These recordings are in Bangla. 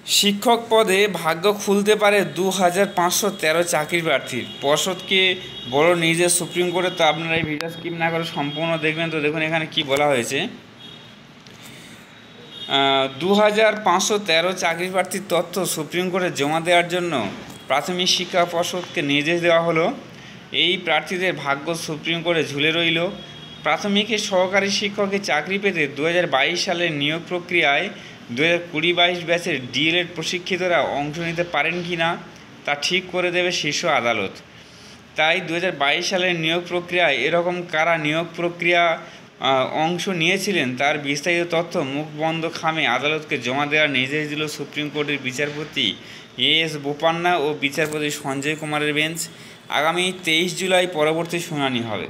শিক্ষক পদে ভাগ্য খুলতে পারে 2513 চাকরি প্রার্থীর। পর্ষদকে বড় নির্দেশ সুপ্রিম কোর্টে। তো আপনারা এই ভিডিও স্কিপ না করে সম্পূর্ণ দেখবেন। তো দেখুন এখানে কি বলা হয়েছে। 2513 চাকরি প্রার্থীর তথ্য সুপ্রিম কোর্টে জমা দেওয়ার জন্য প্রাথমিক শিক্ষা পর্ষদকে নির্দেশ দেওয়া হলো। এই প্রার্থীদের ভাগ্য সুপ্রিম কোর্টে ঝুলে রইল। প্রাথমিকের সহকারী শিক্ষকের চাকরি পেতে 2022 সালের নিয়োগ প্রক্রিয়ায় 2020-22 ব্যাচের ডিএলএড প্রশিক্ষিতরা অংশ নিতে পারেন কি না তা ঠিক করে দেবে শীর্ষ আদালত। তাই 2022 সালের নিয়োগ প্রক্রিয়ায় এরকম কারা নিয়োগ প্রক্রিয়া অংশ নিয়েছিলেন তার বিস্তারিত তথ্য মুখ বন্ধ খামে আদালতকে জমা দেওয়ার নির্দেশ দিল সুপ্রিম কোর্টের বিচারপতি এস বোপান্না ও বিচারপতি সঞ্জয় কুমারের বেঞ্চ। আগামী 23 জুলাই পরবর্তী শুনানি হবে।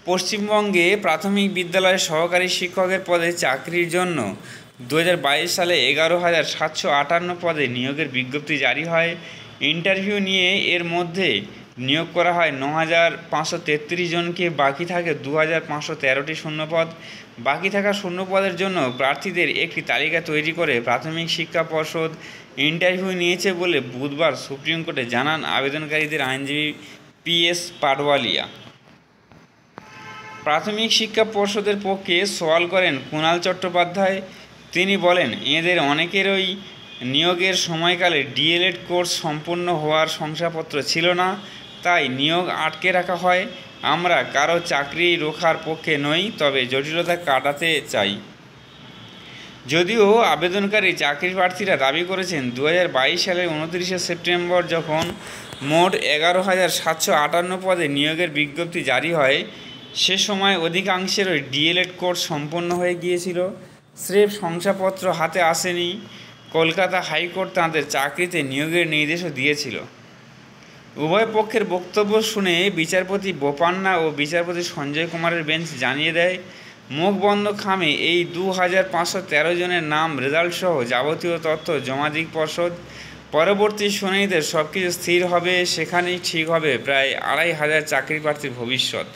পশ্চিমবঙ্গে প্রাথমিক বিদ্যালয়ের সহকারী শিক্ষকের পদে চাকরির জন্য 2022 সালে 11,758 পদে নিয়োগের বিজ্ঞপ্তি জারি হয়। ইন্টারভিউ নিয়ে এর মধ্যে নিয়োগ করা হয় 9,533 জনকে। বাকি থাকে 2,513টি শূন্যপদ। বাকি থাকা শূন্যপদের জন্য প্রার্থীদের একটি তালিকা তৈরি করে প্রাথমিক শিক্ষা পর্ষদ ইন্টারভিউ নিয়েছে বলে বুধবার সুপ্রিম কোর্টে জানান আবেদনকারীদের আইনজীবী PS পাটওয়ালিয়া। প্রাথমিক শিক্ষা পর্ষদের পক্ষে সওয়াল করেন কুণাল চট্টোপাধ্যায়। তিনি বলেন, এদের অনেকেরই নিয়োগের সময়কালে ডিএলএড কোর্স সম্পন্ন হওয়ার শংসাপত্র ছিল না, তাই নিয়োগ আটকে রাখা হয়। আমরা কারো চাকরি রোখার পক্ষে নই, তবে জটিলতা কাটাতে চাই। যদিও আবেদনকারী চাকরি প্রার্থীরা দাবি করেছেন 2022 সালের 29 সেপ্টেম্বর যখন মোট 11,758 পদে নিয়োগের বিজ্ঞপ্তি জারি হয় সে সময় অধিকাংশেরই ডিএলএড কোর্স সম্পন্ন হয়ে গিয়েছিল, স্রেফ শংসাপত্র হাতে আসেনি। কলকাতা হাইকোর্ট তাঁদের চাকরিতে নিয়োগের নির্দেশও দিয়েছিল। উভয় পক্ষের বক্তব্য শুনে বিচারপতি বোপান্না ও বিচারপতি সঞ্জয় কুমারের বেঞ্চ জানিয়ে দেয়, মুখ বন্ধ খামে এই 2,513 জনের নাম, রেজাল্ট সহ যাবতীয় তথ্য জমা দিক পর্ষদ। পরবর্তী শুনানিতে সব কিছু স্থির হবে, সেখানেই ঠিক হবে প্রায় 2,500 চাকরি প্রার্থীর ভবিষ্যৎ।